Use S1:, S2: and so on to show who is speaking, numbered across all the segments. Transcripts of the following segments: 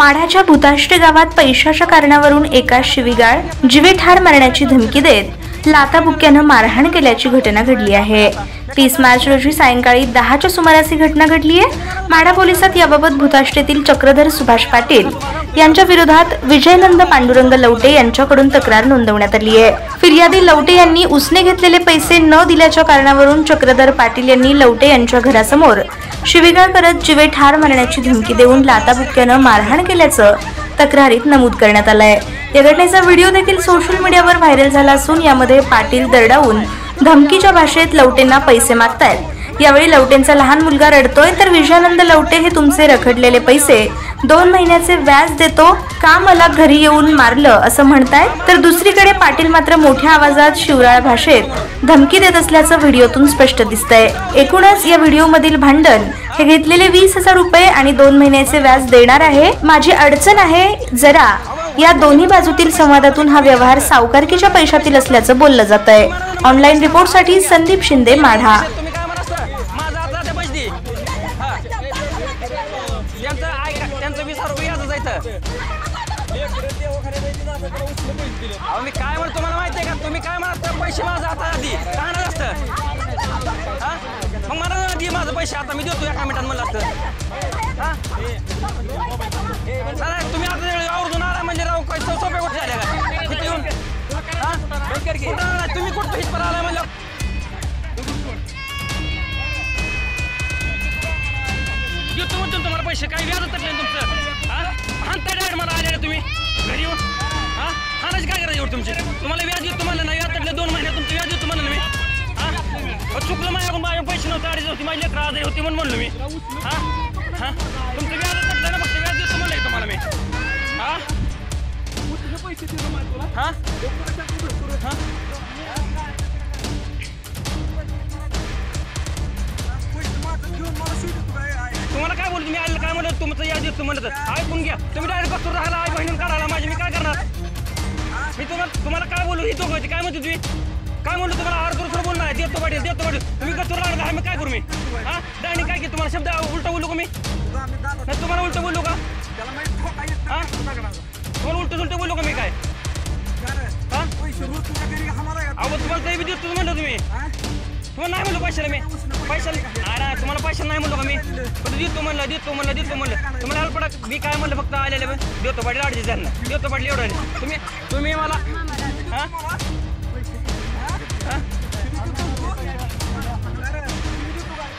S1: माढ्याच्या भूताष्टे गावात पैशाच्या कारणावरून एका शिवीगाळ जीवेठार मारण्याची धमकी देत लाथाबुक्क्यानं मारहाण केल्याची घटना घडली आहे। 30 मार्च रोजी सायंकाळी 10च्या सुमारास ही घटना घडली आहे। माढा पोलिसात याबाबत भूताष्टेतील चक्रधर सुभाष पाटील यांच्या विरोधात विजयनंद पांडुरंग लवटे यांच्याकडून तक्रार नोंदवण्यात आली आहे। फिर्यादी लवटे यांनी उसने घेतलेले पैसे न दिल्याच्या कारणावरून चक्रधर पाटील यांनी लवटे यांच्या घरासमोर शिवीगाळ करत जीवे ठार मारण्याची धमकी देऊन लाथाबुक्क्यानं मारहाण केल्याचं तक्रारीत नमूद करण्यात आलंय। या घटनेचा व्हिडिओ देखील सोशल मीडियावर व्हायरल झाला असून यामध्ये पाटील दरडावून धमकीच्या भाषेत लवटेंना पैसे मागतायत। यावेळी लवटेंचा लहान मुलगा रडतोय तर विजयानंद लवटे हे तुमचे रखडलेले पैसे 2 महिन्याचे व्याज देतो का मला घरी येऊन मारलं असं म्हणतायत, तर दुसरीकडे पाटील मात्र मोठ्या आवाजात शिवराळ भाषेत धमकी देत असल्याचं व्हिडिओतून स्पष्ट दिसतंय। एकूणच या व्हिडिओमधील भांडण हे घेतलेले 20,000 रुपये आणि 2 महिन्याचे व्याज देणार आहे, माझी अडचण आहे जरा, या दोन्ही बाजूतील संवादातून हा व्यवहार सावकारकीच्या पैशातील असल्याचं बोललं जात आहे। ऑनलाईन रिपोर्टसाठी संदीप शिंदे, माढा।
S2: मी काय म्हणतो तुम्हाला माहिती आहे का, तुम्ही काय म्हणता पैसे माझा आता आधी काय ना असतं, मग मला आधी माझं पैसे आता मी देतो एका मिनिटात म्हणलं असतं। तुम्ही आता आवडून आला म्हणजे राव काही सोप्या गोष्टी झाल्या का किती येऊन तुम्ही कुठं हितपर आला म्हणलं देतो म्हणतो तुम्हाला पैसे काही व्याज तटले तुमचं हाणता डायरेक्ट मला आले तुम्ही घरी येऊन हाणाच काय करायचं एवढं तुमचे, तुम्हाला व्याज देतो म्हणलं ना, व्याज तटले 2 महिन्यात तुमचं व्याज देतो म्हणलं मी चुकलं माझ्याकडून माझ्या पैसे नव्हते, अडीच होती माझी लेकरं आजारी होती म्हणून म्हणलो मी तुमचं व्याज तटलं ना, फक्त व्याज देतो म्हणलं तुम्हाला मी तुम्हाला काय बोलतो मी आलं काय म्हणलं तुमचं याद देतो म्हणलं तर ऐकून घ्या, तुम्ही डायरेक्ट बघतो राहिला आई बहिणीनं काढायला माझी, मी काय करणार, मी तुम्हाला काय बोलू ही दोघं काय म्हणतो तुम्ही काय म्हणतो, तुम्हाला अर्ध बोलणार आहे देतो पाटील तुम्ही कसं लागला आहे, मी काय करू मी डायनी काय की तुम्हाला शब्द उलटा बोलू का मी, तुम्हाला उलट बोलू का तुम्हाला उलट बोलू का मी काय अहो तुम्हाला काही बी देतो म्हणलं तुम्ही, तुम्हाला नाही म्हणलं पैशाला मी पैशाला तुम्हाला पैशाला नाही म्हणलो का मी, पण देतो म्हणलं तुम्हाला पडा मी काय म्हणलं फक्त आलेले देतो पाटील अडीच त्यांना देतो पाटील एवढं तुम्ही मला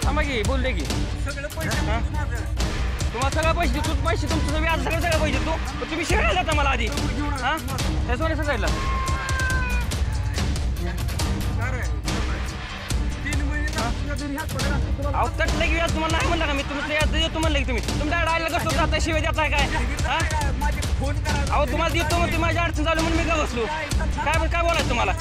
S2: थांबा की बोलले की तुम्हाला सगळं पैसे देतो, पैसे तुमचं व्याज सगळं पैसे देतो, पण तुम्ही शिकायला जाता मला आधी त्याच सांगायला अहो तटलं की व्याज तुम्हाला नाही म्हणलं का मी, तुमचं याद देतो म्हणलं की तुम्ही तुमच्या डायला कसं जाता शिवाय देताय काय अहो तुम्हाला देतो मग तुम्ही माझ्या अडचण चालू म्हणून मी का बसलो काय बोलायचं तुम्हाला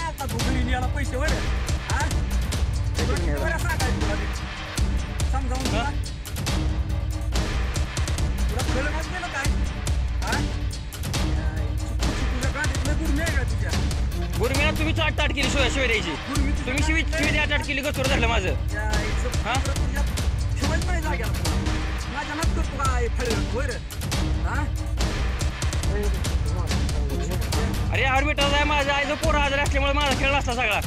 S2: गुरुमिना तुम्ही ताट केली शिवाय द्यायची, तुम्ही शिवी आठ केली कसं धरलं माझं अरे आर्मीटाच आहे माझ्या आईचं पोरं आजारी असल्यामुळे माझा खेळ असता सगळा